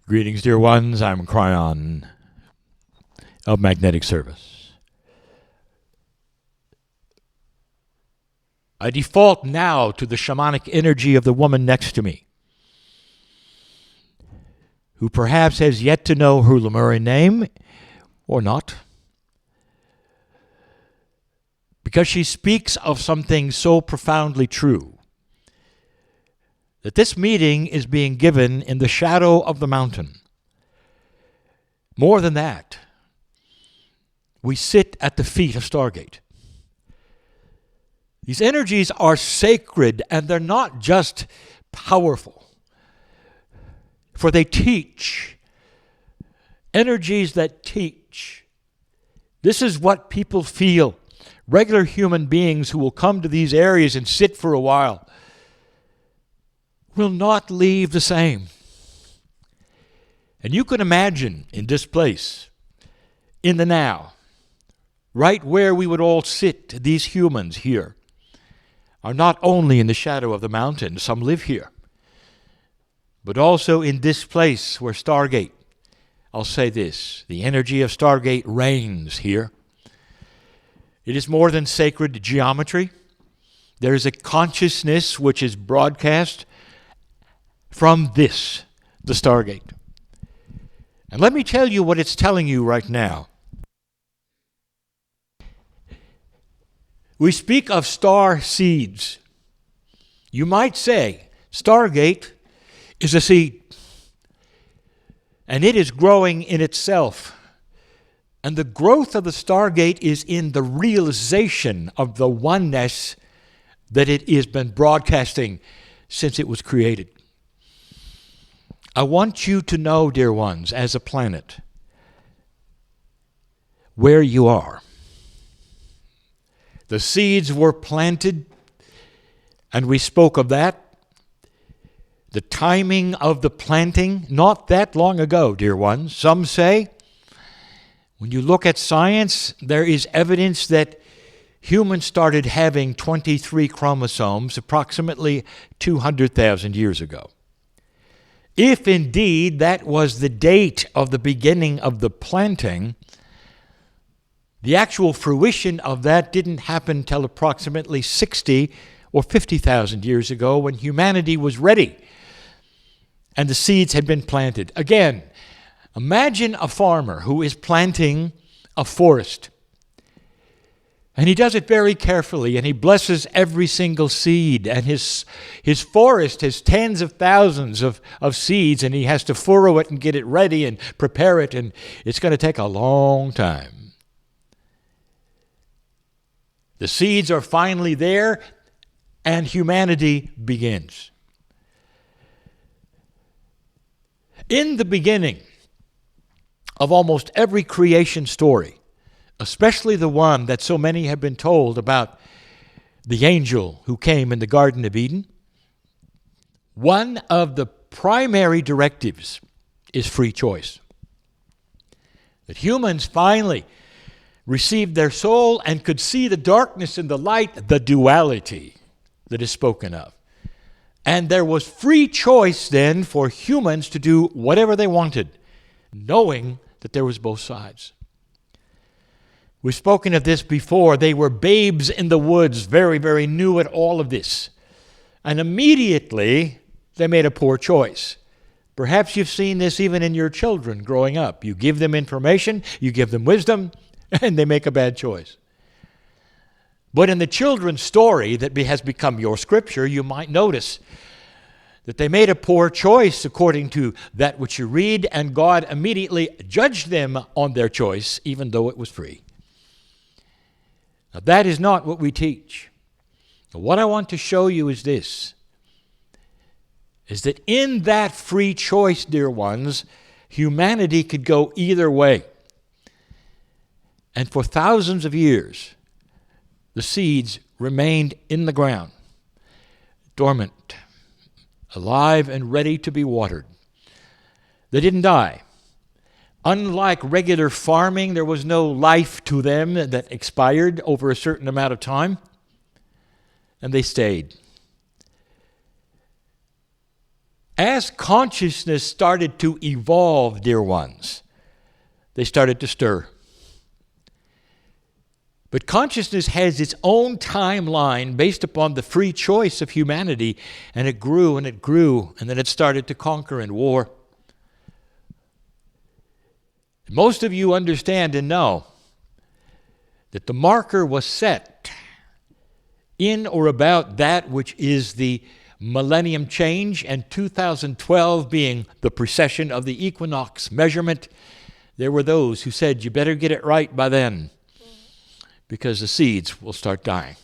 Greetings, dear ones. I'm Kryon of Magnetic Service. I default now to the shamanic energy of the woman next to me, who perhaps has yet to know her Lemurian name or not, because she speaks of something so profoundly true, that this meeting is being given in the shadow of the mountain. More than that, we sit at the feet of Stargate. These energies are sacred, and they're not just powerful, for they teach. Energies that teach. This is what people feel. Regular human beings who will come to these areas and sit for a while will not leave the same. And you can imagine in this place, in the now, right where we would all sit, these humans here are not only in the shadow of the mountain, some live here, but also in this place where Stargate, I'll say this, the energy of Stargate reigns here. It is more than sacred geometry. There is a consciousness which is broadcast from this, the Stargate. And let me tell you what it's telling you right now. We speak of star seeds. You might say Stargate is a seed, and it is growing in itself. And the growth of the Stargate is in the realization of the oneness that it has been broadcasting since it was created. I want you to know, dear ones, as a planet, where you are. The seeds were planted, and we spoke of that. The timing of the planting, not that long ago, dear ones. Some say, when you look at science, there is evidence that humans started having 23 chromosomes approximately 200,000 years ago. If indeed that was the date of the beginning of the planting, the actual fruition of that didn't happen till approximately 60 or 50,000 years ago, when humanity was ready and the seeds had been planted. Again, imagine a farmer who is planting a forest. And he does it very carefully, and he blesses every single seed. And his forest has tens of thousands of seeds, and he has to furrow it and get it ready and prepare it, and it's going to take a long time. The seeds are finally there, and humanity begins. In the beginning of almost every creation story, especially the one that so many have been told about the angel who came in the Garden of Eden, one of the primary directives is free choice. That humans finally received their soul and could see the darkness and the light, the duality that is spoken of. And there was free choice then for humans to do whatever they wanted, knowing that there was both sides. We've spoken of this before. They were babes in the woods, very, very new at all of this. And immediately, they made a poor choice. Perhaps you've seen this even in your children growing up. You give them information, you give them wisdom, and they make a bad choice. But in the children's story that has become your scripture, you might notice that they made a poor choice according to that which you read, and God immediately judged them on their choice, even though it was free. Now, that is not what we teach. What I want to show you is this, is that in that free choice, dear ones, humanity could go either way. And for thousands of years, the seeds remained in the ground, dormant, alive and ready to be watered. They didn't die. Unlike regular farming, there was no life to them that expired over a certain amount of time, and they stayed. As consciousness started to evolve, dear ones, they started to stir. But consciousness has its own timeline based upon the free choice of humanity, and it grew and it grew, and then it started to conquer in war. Most of you understand and know that the marker was set in or about that which is the millennium change, and 2012 being the precession of the equinox measurement. There were those who said, you better get it right by then, because the seeds will start dying.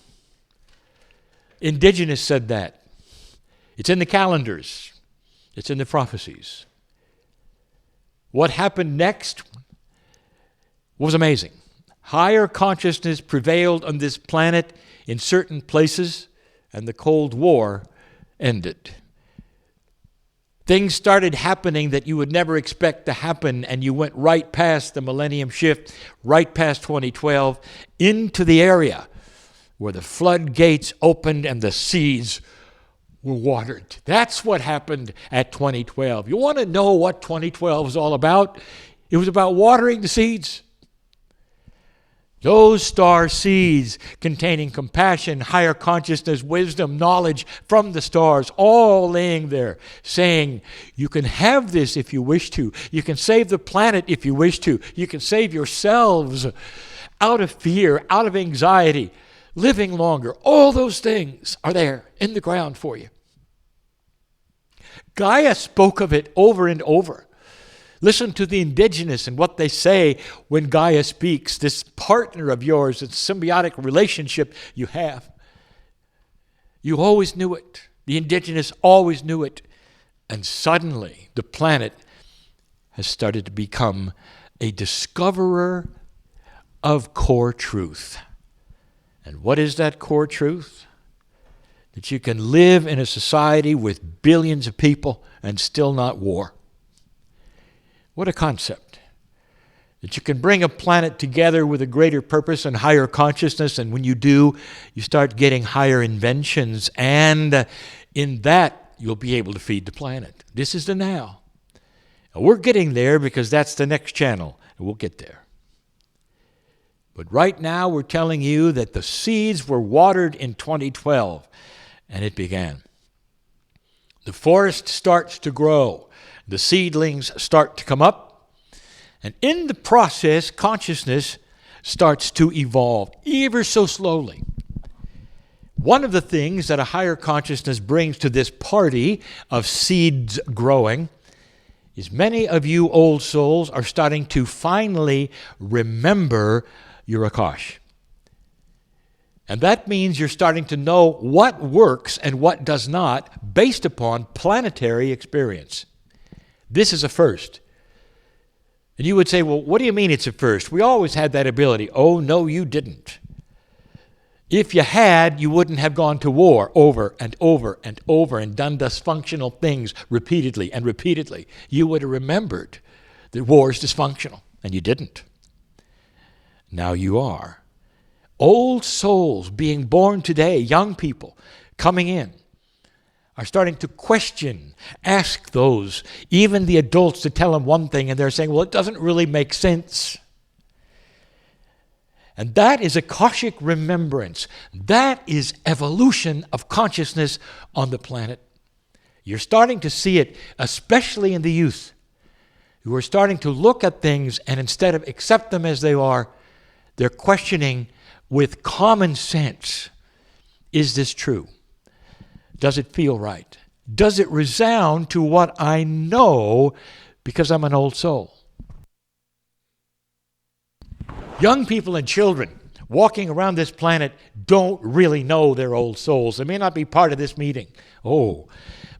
Indigenous said that. It's in the calendars. It's in the prophecies. What happened next was amazing. Higher consciousness prevailed on this planet in certain places, and the Cold War ended. Things started happening that you would never expect to happen, and you went right past the millennium shift, right past 2012, into the area where the floodgates opened and the seeds were watered. That's what happened at 2012. You want to know what 2012 is all about? It was about watering the seeds. Those star seeds containing compassion, higher consciousness, wisdom, knowledge from the stars, all laying there, saying, you can have this if you wish to. You can save the planet if you wish to. You can save yourselves out of fear, out of anxiety, living longer. All those things are there in the ground for you. Gaia spoke of it over and over. Listen to the indigenous and what they say when Gaia speaks, this partner of yours, this symbiotic relationship you have. You always knew it. The indigenous always knew it. And suddenly the planet has started to become a discoverer of core truth. And what is that core truth? That you can live in a society with billions of people and still not war. What a concept. That you can bring a planet together with a greater purpose and higher consciousness, and when you do, you start getting higher inventions, and in that, you'll be able to feed the planet. This is the now. And we're getting there because that's the next channel, and we'll get there. But right now, we're telling you that the seeds were watered in 2012, and it began. The forest starts to grow. The seedlings start to come up, and in the process, consciousness starts to evolve, ever so slowly. One of the things that a higher consciousness brings to this party of seeds growing is many of you old souls are starting to finally remember your Akash. And that means you're starting to know what works and what does not based upon planetary experience. This is a first. And you would say, well, what do you mean it's a first? We always had that ability. Oh, no, you didn't. If you had, you wouldn't have gone to war over and over and over and done dysfunctional things repeatedly and repeatedly. You would have remembered that war is dysfunctional, and you didn't. Now you are. Old souls being born today, young people coming in, are starting to question, ask those, even the adults, to tell them one thing, and they're saying, well, it doesn't really make sense. And that is Akashic remembrance. That is evolution of consciousness on the planet. You're starting to see it, especially in the youth, who are starting to look at things, and instead of accept them as they are, they're questioning with common sense, is this true? Does it feel right? Does it resound to what I know because I'm an old soul? Young people and children walking around this planet don't really know they're old souls. They may not be part of this meeting. Oh,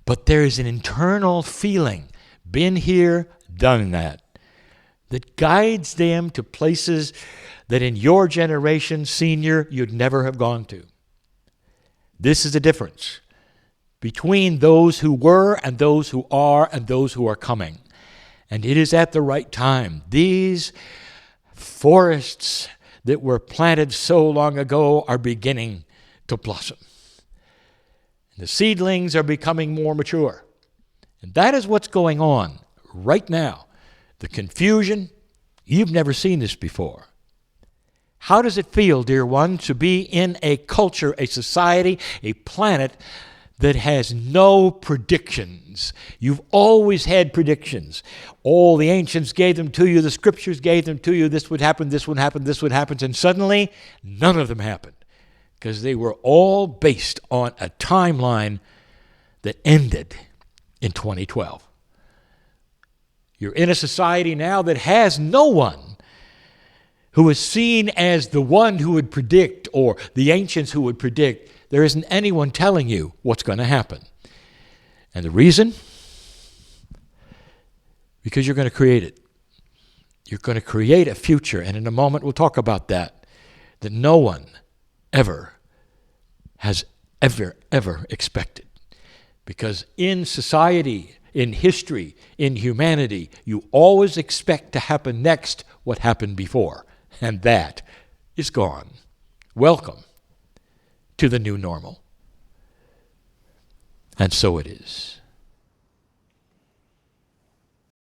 but there is an internal feeling, been here, done that guides them to places that in your generation, senior, you'd never have gone to. This is the difference between those who were and those who are and those who are coming. And it is at the right time. These forests that were planted so long ago are beginning to blossom. The seedlings are becoming more mature. And that is what's going on right now. The confusion, you've never seen this before. How does it feel, dear one, to be in a culture, a society, a planet that has no predictions? You've always had predictions. All the ancients gave them to you, the scriptures gave them to you, this would happen, this would happen, this would happen, and suddenly none of them happened because they were all based on a timeline that ended in 2012. You're in a society now that has no one who is seen as the one who would predict, or the ancients who would predict. There isn't anyone telling you what's going to happen. And the reason? Because you're going to create it. You're going to create a future, and in a moment we'll talk about that no one ever has ever expected. Because in society, in history, in humanity, you always expect to happen next what happened before. And that is gone. Welcome to the new normal. And so it is.